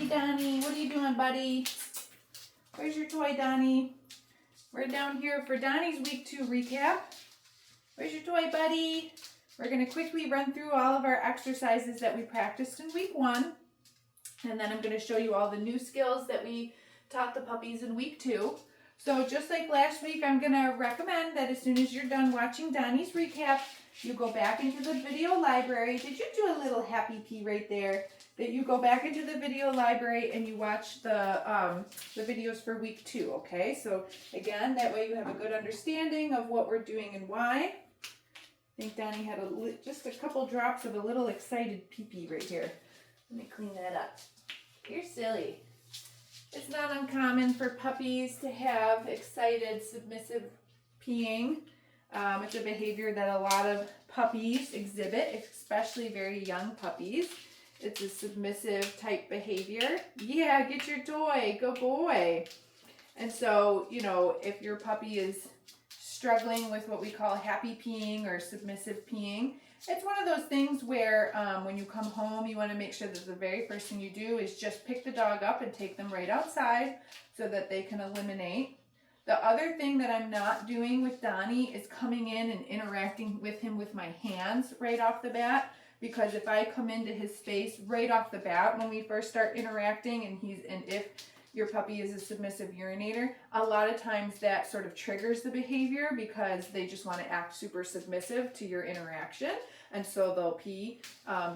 Hey, Donnie, what are you doing, buddy? Where's your toy, Donnie? We're down here for Donnie's week 2 recap. Where's your toy, buddy? We're going to quickly run through all of our exercises that we practiced in week 1. And then I'm going to show you all the new skills that we taught the puppies in week 2. So just like last week, I'm going to recommend that as soon as you're done watching Donnie's recap, you go back into the video library. Did you do a little happy pee right there? That you go back into the video library and you watch the videos for week 2, okay? So again, that way you have a good understanding of what we're doing and why. I think Donnie had just a couple drops of a little excited pee-pee right here. Let me clean that up. You're silly. It's not uncommon for puppies to have excited, submissive peeing. It's a behavior that a lot of puppies exhibit, especially very young puppies. It's a submissive type behavior. Yeah, get your toy. Good boy. And so, you know, if your puppy is struggling with what we call happy peeing or submissive peeing, it's one of those things where when you come home, you want to make sure that the very first thing you do is just pick the dog up and take them right outside so that they can eliminate. The other thing that I'm not doing with Donnie is coming in and interacting with him with my hands right off the bat. Because if I come into his space right off the bat when we first start interacting and if your puppy is a submissive urinator, a lot of times that sort of triggers the behavior because they just want to act super submissive to your interaction. And so they'll pee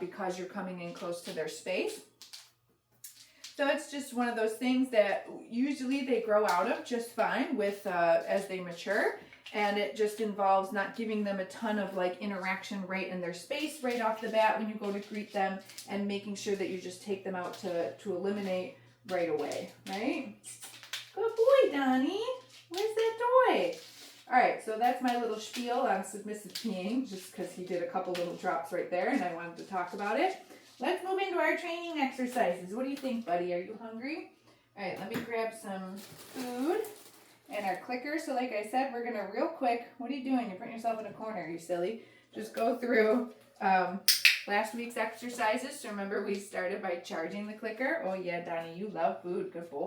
because you're coming in close to their space. So it's just one of those things that usually they grow out of just fine with as they mature. And it just involves not giving them a ton of like interaction right in their space right off the bat when you go to greet them, and making sure that you just take them out to eliminate right away, right? Good boy, Donnie. Where's that toy? All right, so that's my little spiel on submissive peeing, just because he did a couple little drops right there and I wanted to talk about it. Let's move into our training exercises. What do you think, buddy? Are you hungry? All right, let me grab some food. And our clicker. So like I said, we're going to real quick, what are you doing? You're putting yourself in a corner, you silly. Just go through last week's exercises. So remember, we started by charging the clicker. Oh yeah, Donnie, you love food. Good boy.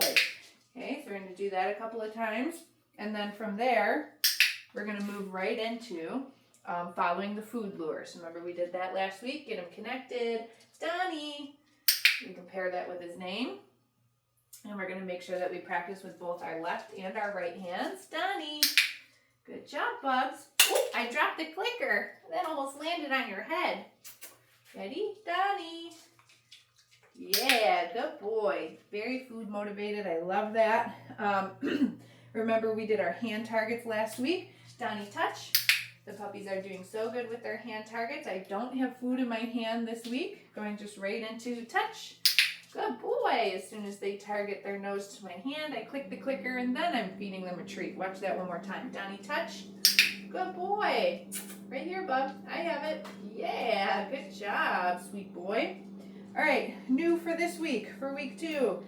Okay, so we're going to do that a couple of times. And then from there, we're going to move right into following the food lure. So remember, we did that last week. Get him connected. Donnie. We compare that with his name. And we're going to make sure that we practice with both our left and our right hands. Donnie. Good job, Bubs. Ooh, I dropped the clicker. That almost landed on your head. Ready? Donnie. Yeah, good boy. Very food motivated. I love that. Remember, we did our hand targets last week. Donnie, touch. The puppies are doing so good with their hand targets. I don't have food in my hand this week. Going just right into touch. Good boy. As soon as they target their nose to my hand, I click the clicker and then I'm feeding them a treat. Watch that one more time. Donnie, touch. Good boy. Right here, bub. I have it. Yeah, good job, sweet boy. All right, new for this week, for week 2,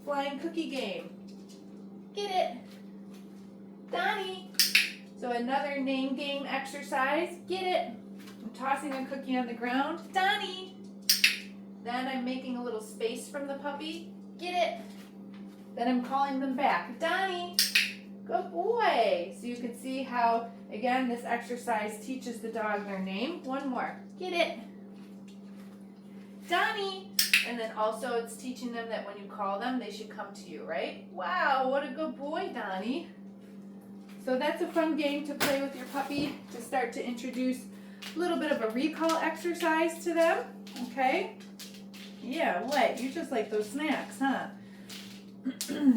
flying cookie game. Get it. Donnie. So another name game exercise. Get it. I'm tossing a cookie on the ground. Donnie. Then I'm making a little space from the puppy. Get it. Then I'm calling them back. Donnie. Good boy. So you can see how, again, this exercise teaches the dog their name. One more. Get it. Donnie. And then also it's teaching them that when you call them, they should come to you, right? Wow, what a good boy, Donnie. So that's a fun game to play with your puppy to start to introduce a little bit of a recall exercise to them, okay? Yeah, what? You just like those snacks, huh?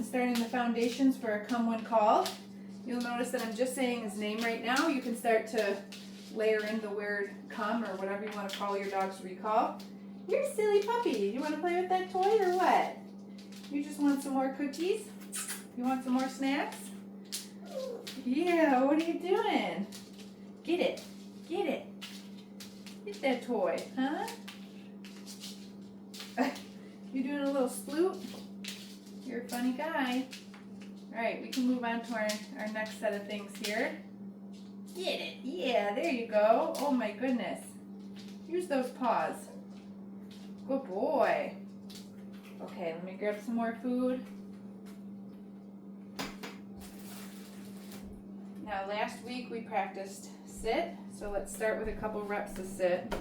Starting the foundations for a come when called. You'll notice that I'm just saying his name right now. You can start to layer in the word come or whatever you want to call your dog's recall. You're a silly puppy. You want to play with that toy or what? You just want some more cookies? You want some more snacks? Yeah, what are you doing? Get it. Get it. Get that toy, huh? You doing a little sploot? You're a funny guy. All right, we can move on to our next set of things here. Get it. Yeah, there you go. Oh my goodness. Use those paws. Good boy. Okay. Okay, let me grab some more food. Now last week we practiced sit, so let's start with a couple reps of sit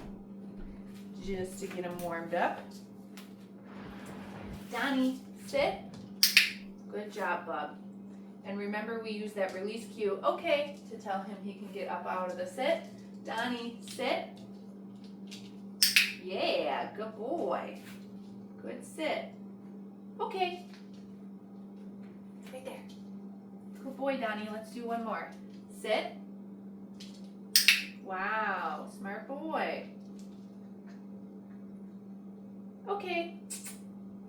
just to get him warmed up. Donnie, sit. Good job, bub. And remember, we use that release cue, okay, to tell him he can get up out of the sit. Donnie, sit. Yeah, good boy. Good sit. Okay. Right there. Good boy, Donnie. Let's do one more. Sit. Wow, smart boy. Okay.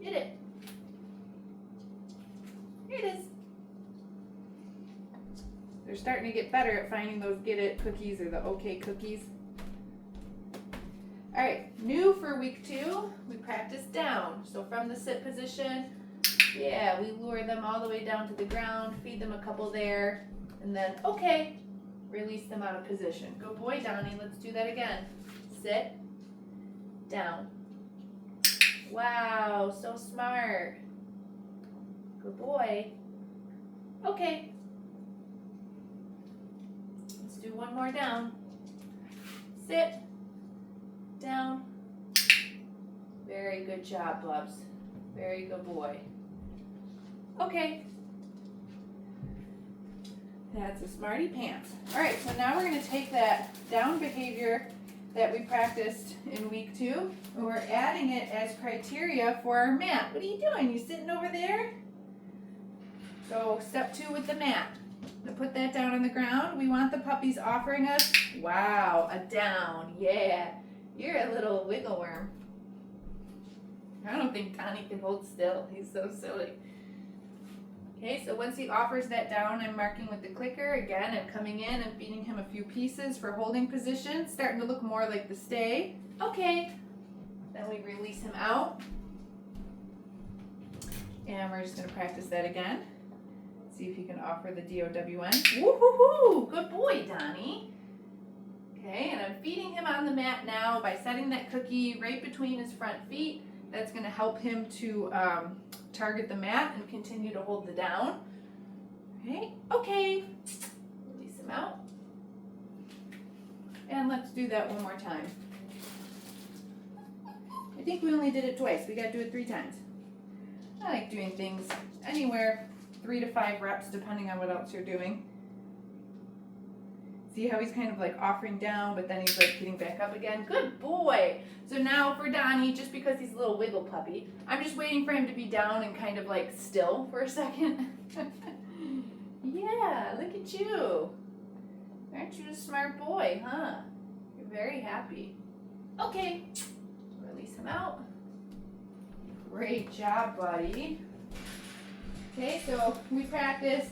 Get it. Here it is. They're starting to get better at finding those get it cookies or the okay cookies. All right, new for week 2, we practice down. So from the sit position, yeah, we lure them all the way down to the ground, feed them a couple there, and then, okay, release them out of position. Good boy, Donnie, let's do that again. Sit, down. Wow, so smart. Good boy. Okay. Let's do one more down. Sit, down. Very good job, Bubs. Very good boy. Okay. That's a smarty pants. All right, so now we're going to take that down behavior that we practiced in week 2, and we're adding it as criteria for our mat. What are you doing? You sitting over there? So step 2 with the mat. To put that down on the ground, we want the puppies offering us, wow, a down. Yeah, you're a little wiggle worm. I don't think Donnie can hold still. He's so silly. Okay, so once he offers that down, I'm marking with the clicker. Again, I'm coming in and feeding him a few pieces for holding position, starting to look more like the stay. Okay, then we release him out. And we're just going to practice that again. See if he can offer the DOWN. Woo-hoo-hoo! Good boy, Donnie. Okay, and I'm feeding him on the mat now by setting that cookie right between his front feet. That's going to help him to target the mat and continue to hold the down. Okay. Release him out. And let's do that one more time. I think we only did it twice. We got to do it 3 times. I like doing things anywhere 3 to 5 reps depending on what else you're doing. See how he's kind of like offering down, but then he's like getting back up again. Good boy. So now for Donnie, just because he's a little wiggle puppy, I'm just waiting for him to be down and kind of like still for a second. Yeah, look at you. Aren't you a smart boy, huh? You're very happy. Okay, release him out. Great job, buddy. Okay, so we practiced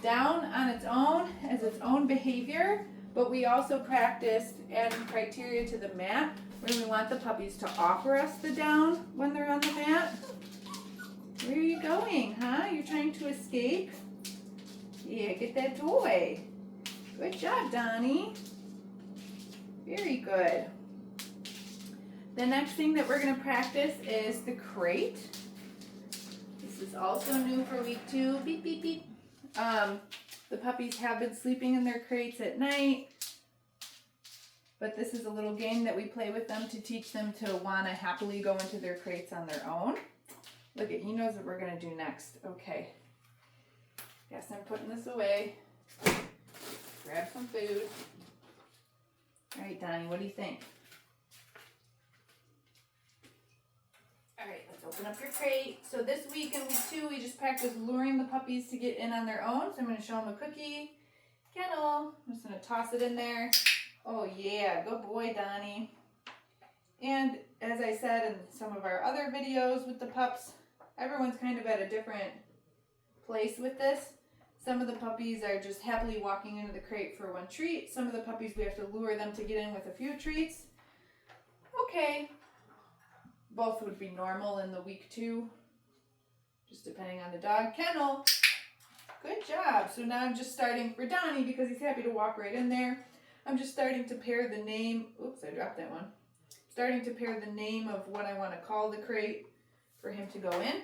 down on its own as its own behavior, but we also practiced adding criteria to the mat where we want the puppies to offer us the down when they're on the mat. Where are you going, huh? You're trying to escape? Yeah, get that toy. Good job, Donnie. Very good. The next thing that we're going to practice is the crate. This is also new for week 2. Beep, beep, beep. The puppies have been sleeping in their crates at night, but this is a little game that we play with them to teach them to want to happily go into their crates on their own. Look at, he knows what we're going to do next. Okay. Guess I'm putting this away. Grab some food. All right, Donnie, what do you think? All right, let's open up your crate. So this week in week 2, we just practiced luring the puppies to get in on their own. So I'm going to show them a cookie. Kennel. I'm just going to toss it in there. Oh yeah, good boy, Donnie. And as I said in some of our other videos with the pups, everyone's kind of at a different place with this. Some of the puppies are just happily walking into the crate for one treat. Some of the puppies, we have to lure them to get in with a few treats. Okay. Both would be normal in the week 2, just depending on the dog. Kennel. Good job. So now I'm just starting for Donnie because he's happy to walk right in there. I'm just starting to pair the name. Oops, I dropped that one. Starting to pair the name of what I want to call the crate for him to go in.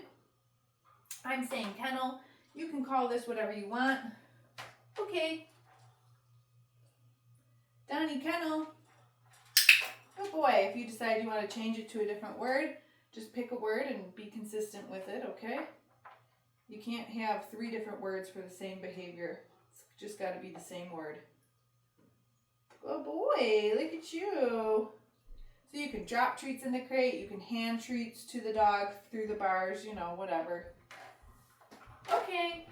I'm saying kennel. You can call this whatever you want. Okay. Donnie, kennel. Good boy. If you decide you want to change it to a different word, just pick a word and be consistent with it, okay? You can't have 3 different words for the same behavior. It's just got to be the same word. Good boy. Look at you. So you can drop treats in the crate. You can hand treats to the dog through the bars, you know, whatever. Okay.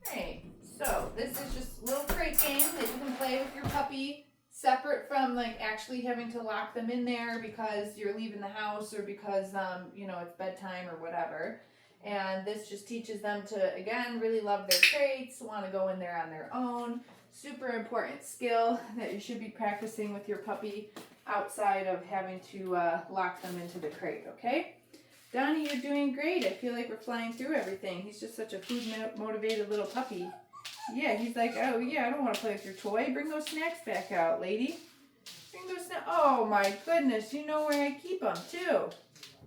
All right. So this is just a little crate game that you can play with your puppy, separate from like actually having to lock them in there because you're leaving the house or because you know, it's bedtime or whatever. And this just teaches them to, again, really love their crates, want to go in there on their own. Super important skill that you should be practicing with your puppy outside of having to lock them into the crate, okay? Donnie, you're doing great. I feel like we're flying through everything. He's just such a food-motivated little puppy. Yeah, he's like, oh yeah, I don't want to play with your toy. Bring those snacks back out, lady. Bring those snacks. Oh my goodness, you know where I keep them too.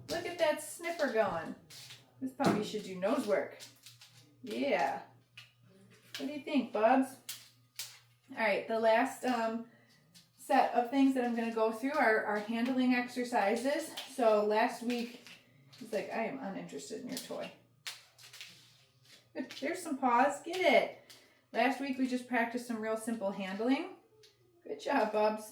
Look at that sniffer going. This puppy should do nose work. Yeah. What do you think, Bubs? All right, the last set of things that I'm going to go through are handling exercises. So last week, he's like, I am uninterested in your toy. There's some paws. Get it. Last week, we just practiced some real simple handling. Good job, Bubs.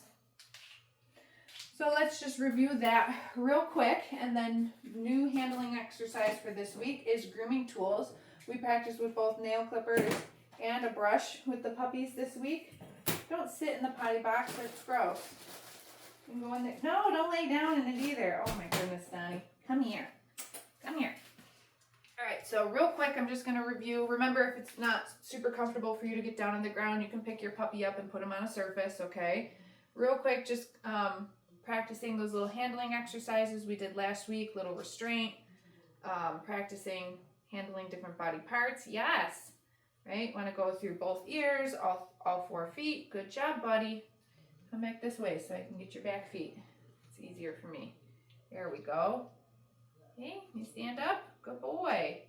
So let's just review that real quick. And then new handling exercise for this week is grooming tools. We practiced with both nail clippers and a brush with the puppies this week. Don't sit in the potty box. That's gross. You can go in there. No, don't lay down in it either. Oh my goodness, Donnie. Come here. Come here. All right, so real quick, I'm just going to review. Remember, if it's not super comfortable for you to get down on the ground, you can pick your puppy up and put him on a surface, okay? Real quick, just practicing those little handling exercises we did last week, little restraint, practicing handling different body parts. Yes, right? Want to go through both ears, all 4 feet. Good job, buddy. Come back this way so I can get your back feet. It's easier for me. There we go. Okay, you stand up. Good boy.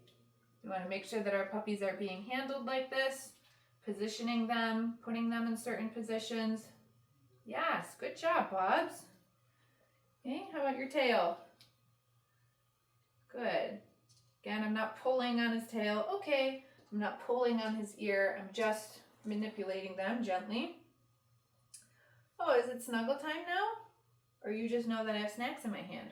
We want to make sure that our puppies are being handled like this, positioning them, putting them in certain positions. Yes, good job, Bubs. Okay, how about your tail? Good. Again, I'm not pulling on his tail. Okay, I'm not pulling on his ear. I'm just manipulating them gently. Oh, is it snuggle time now? Or you just know that I have snacks in my hand?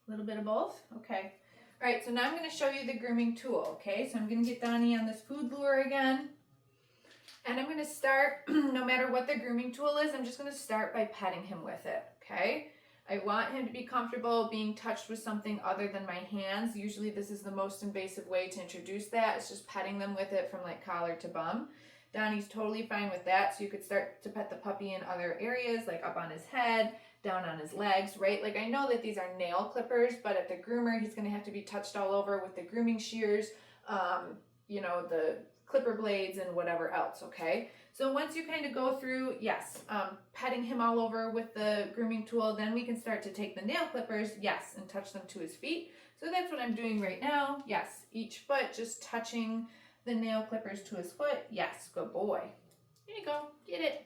A little bit of both? Okay. All right, so now I'm going to show you the grooming tool, okay? So I'm going to get Donnie on this food lure again. And I'm going to start, no matter what the grooming tool is, I'm just going to start by petting him with it, okay? I want him to be comfortable being touched with something other than my hands. Usually this is the most invasive way to introduce that. It's just petting them with it from like collar to bum. Donnie's totally fine with that, so you could start to pet the puppy in other areas, like up on his head, down on his legs, right? Like I know that these are nail clippers, but at the groomer, he's gonna have to be touched all over with the grooming shears, you know, the clipper blades and whatever else, okay? So once you kind of go through, yes, petting him all over with the grooming tool, then we can start to take the nail clippers, yes, and touch them to his feet. So that's what I'm doing right now. Yes, each foot, just touching the nail clippers to his foot. Yes, good boy. There you go, get it.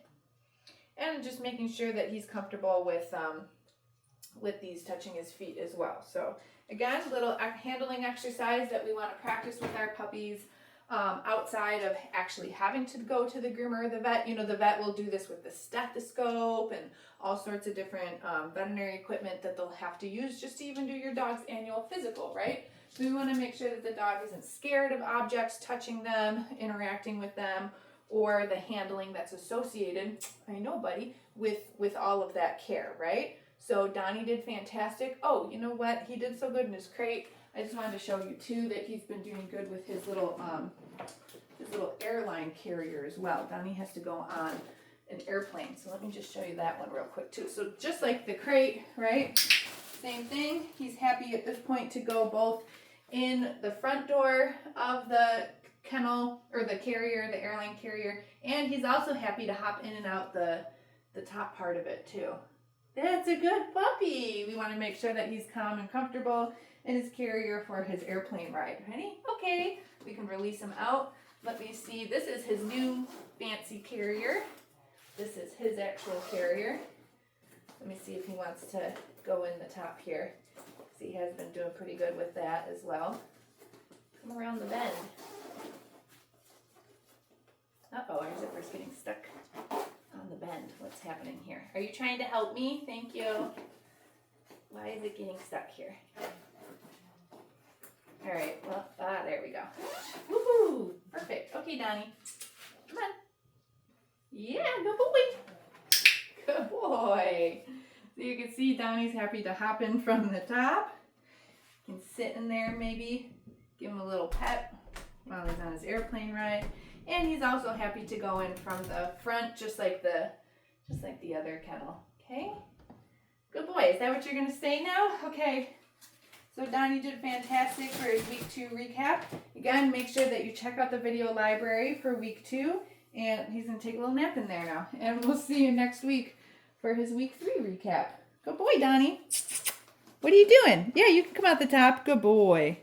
And just making sure that he's comfortable with these touching his feet as well. So again, little handling exercise that we want to practice with our puppies outside of actually having to go to the groomer or the vet. You know, the vet will do this with the stethoscope and all sorts of different veterinary equipment that they'll have to use just to even do your dog's annual physical, right? So we want to make sure that the dog isn't scared of objects, touching them, interacting with them, or the handling that's associated, I know, buddy, with all of that care, right? So Donnie did fantastic. Oh, you know what? He did so good in his crate. I just wanted to show you too that he's been doing good with his little airline carrier as well. Donnie has to go on an airplane. So let me just show you that one real quick too. So just like the crate, right? Same thing. He's happy at this point to go both in the front door of the kennel or the carrier, the airline carrier, and he's also happy to hop in and out the top part of it too. That's a good puppy. We want to make sure that he's calm and comfortable in his carrier for his airplane ride. Ready? Okay. We can release him out. Let me see. This is his new fancy carrier. This is his actual carrier. Let me see if he wants to go in the top here. He has been doing pretty good with that as well. Come around the bend. Uh-oh, our zipper's getting stuck on the bend. What's happening here? Are you trying to help me? Thank you. Why is it getting stuck here? All right, well, there we go. Woohoo! Perfect. Okay, Donnie. Come on. Yeah, good boy. Good boy. So you can see Donnie's happy to hop in from the top. You can sit in there maybe, give him a little pet while he's on his airplane ride. And he's also happy to go in from the front, just like the other kennel. Okay? Good boy. Is that what you're going to say now? Okay. So Donnie did fantastic for his week 2 recap. Again, make sure that you check out the video library for week 2. And he's going to take a little nap in there now. And we'll see you next week for his week 3 recap. Good boy, Donnie. What are you doing? Yeah, you can come out the top. Good boy.